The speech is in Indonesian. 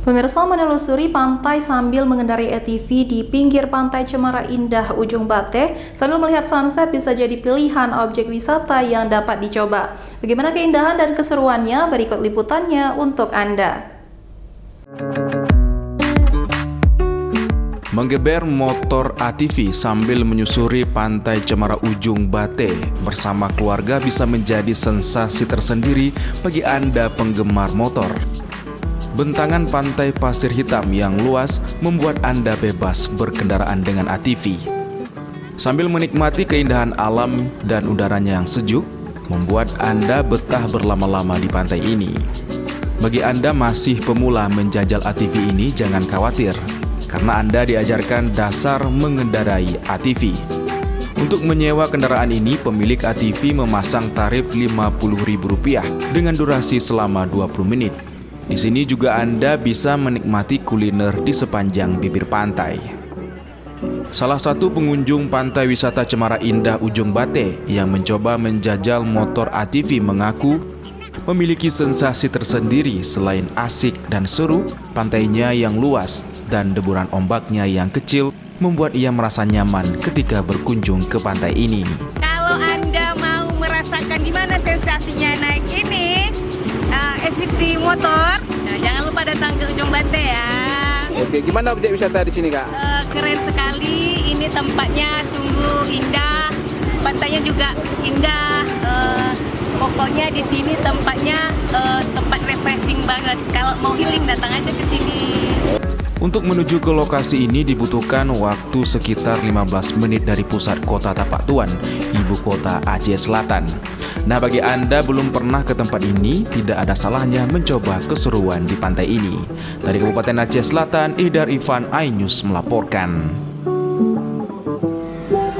Pemirsa, menelusuri pantai sambil mengendarai ATV di pinggir Pantai Cemara Indah Ujung Bate sambil melihat sunset bisa jadi pilihan objek wisata yang dapat dicoba. Bagaimana keindahan dan keseruannya? Berikut liputannya untuk Anda. Menggeber motor ATV sambil menyusuri Pantai Cemara Ujung Bate bersama keluarga bisa menjadi sensasi tersendiri bagi Anda penggemar motor. Bentangan pantai pasir hitam yang luas membuat Anda bebas berkendaraan dengan ATV. Sambil menikmati keindahan alam dan udaranya yang sejuk, membuat Anda betah berlama-lama di pantai ini. Bagi Anda masih pemula menjajal ATV ini, jangan khawatir, karena Anda diajarkan dasar mengendarai ATV. Untuk menyewa kendaraan ini, pemilik ATV memasang tarif Rp50.000 dengan durasi selama 20 menit. Di sini juga Anda bisa menikmati kuliner di sepanjang bibir pantai. Salah satu pengunjung Pantai Wisata Cemara Indah Ujung Bate yang mencoba menjajal motor ATV mengaku memiliki sensasi tersendiri. Selain asik dan seru, pantainya yang luas dan deburan ombaknya yang kecil membuat ia merasa nyaman ketika berkunjung ke pantai ini. Kalau Anda mau merasakan gimana sensasinya naik ini ATV motor, jangan lupa datang ke Ujung Bate ya. Oke, gimana objek wisata di sini, Kak? Keren sekali, ini tempatnya sungguh indah, pantainya juga indah. Pokoknya di sini tempatnya tempat refreshing banget. Kalau mau healing datang aja ke sini. Untuk menuju ke lokasi ini dibutuhkan waktu sekitar 15 menit dari pusat kota Tapak Tuan, ibu kota Aceh Selatan. Nah, bagi Anda belum pernah ke tempat ini, tidak ada salahnya mencoba keseruan di pantai ini. Dari Kabupaten Aceh Selatan, Idar Ivan, iNews melaporkan.